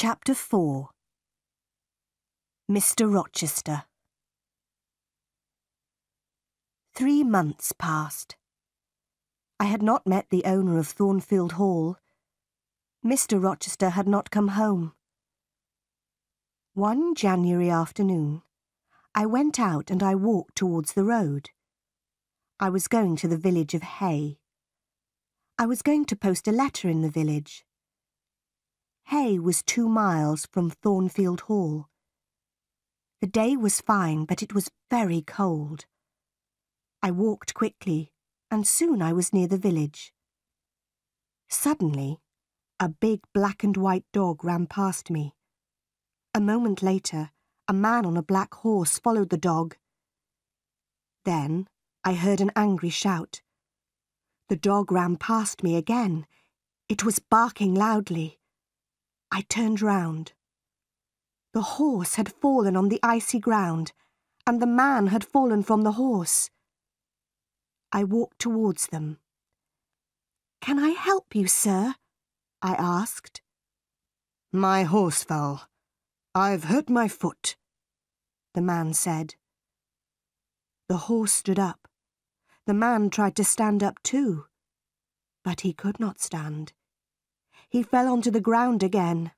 Chapter 4. Mr. Rochester. 3 months passed. I had not met the owner of Thornfield Hall. Mr. Rochester had not come home. One January afternoon, I went out and I walked towards the road. I was going to the village of Hay. I was going to post a letter in the village. Hay was 2 miles from Thornfield Hall. The day was fine, but it was very cold. I walked quickly, and soon I was near the village. Suddenly, a big black and white dog ran past me. A moment later, a man on a black horse followed the dog. Then I heard an angry shout. The dog ran past me again. It was barking loudly. I turned round. The horse had fallen on the icy ground, and the man had fallen from the horse. I walked towards them. "Can I help you, sir?" I asked. "My horse fell. I've hurt my foot," the man said. The horse stood up. The man tried to stand up too, but he could not stand. He fell onto the ground again.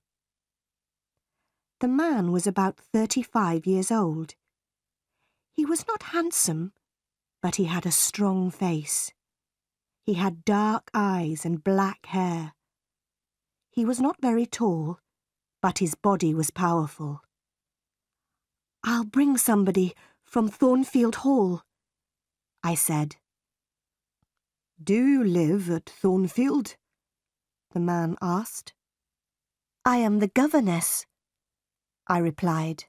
The man was about 35 years old. He was not handsome, but he had a strong face. He had dark eyes and black hair. He was not very tall, but his body was powerful. "I'll bring somebody from Thornfield Hall," I said. "Do you live at Thornfield?" the man asked. "I am the governess," I replied.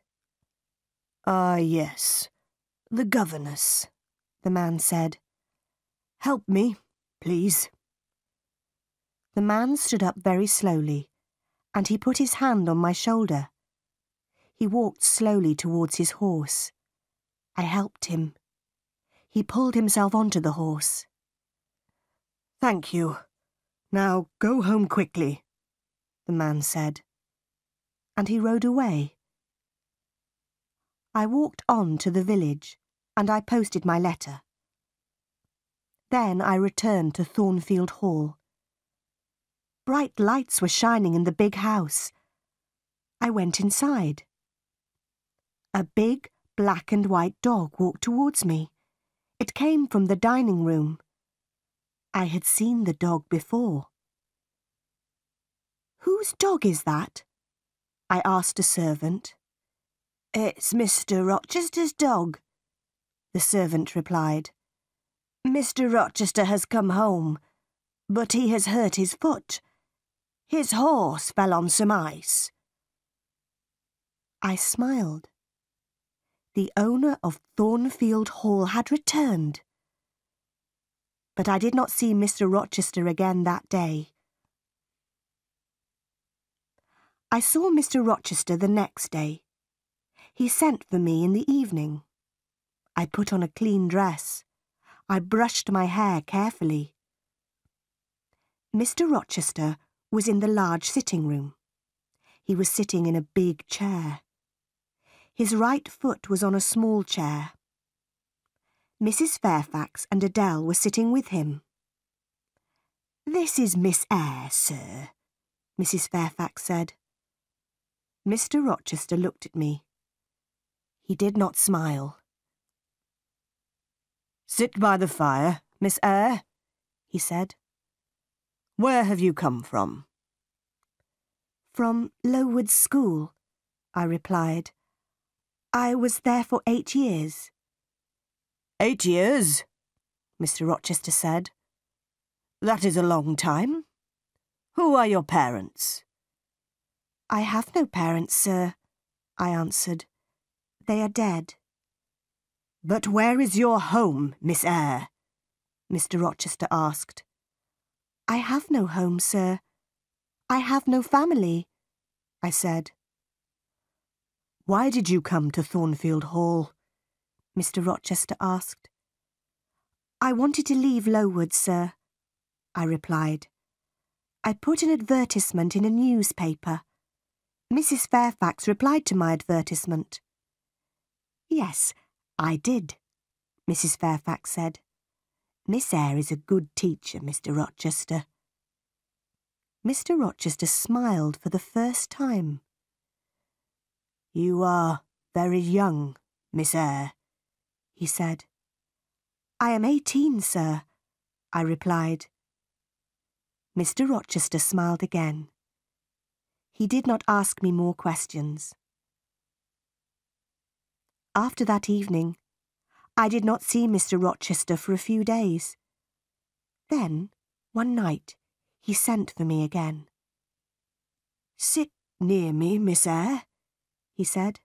"Ah, yes, the governess," the man said. "Help me, please." The man stood up very slowly, and he put his hand on my shoulder. He walked slowly towards his horse. I helped him. He pulled himself onto the horse. "Thank you. Now go home quickly," the man said. And he rode away. I walked on to the village, and I posted my letter. Then I returned to Thornfield Hall. Bright lights were shining in the big house. I went inside. A big black and white dog walked towards me. It came from the dining room. I had seen the dog before. "Whose dog is that?" I asked a servant. "It's Mr. Rochester's dog," the servant replied. "Mr. Rochester has come home, but he has hurt his foot. His horse fell on some ice." I smiled. The owner of Thornfield Hall had returned. But I did not see Mr. Rochester again that day. I saw Mr. Rochester the next day. He sent for me in the evening. I put on a clean dress. I brushed my hair carefully. Mr. Rochester was in the large sitting room. He was sitting in a big chair. His right foot was on a small chair. Mrs. Fairfax and Adele were sitting with him. "This is Miss Eyre, sir," Mrs. Fairfax said. Mr. Rochester looked at me. He did not smile. "Sit by the fire, Miss Eyre," he said. "Where have you come from?" "From Lowood School," I replied. "I was there for 8 years." "8 years?" Mr. Rochester said. "That is a long time. Who are your parents?" "I have no parents, sir," I answered. "They are dead." "But where is your home, Miss Eyre?" Mr. Rochester asked. "I have no home, sir. I have no family," I said. "Why did you come to Thornfield Hall?" Mr. Rochester asked. "I wanted to leave Lowood, sir," I replied. "I put an advertisement in a newspaper. Mrs. Fairfax replied to my advertisement. Yes, I did, Mrs. Fairfax said. Miss Eyre is a good teacher, Mr. Rochester. Mr. Rochester smiled for the first time. You are very young, Miss Eyre, he said. I am 18, sir, I replied. Mr. Rochester smiled again. He did not ask me more questions. After that evening, I did not see Mr. Rochester for a few days. Then, one night, he sent for me again. Sit near me, Miss Eyre, he said.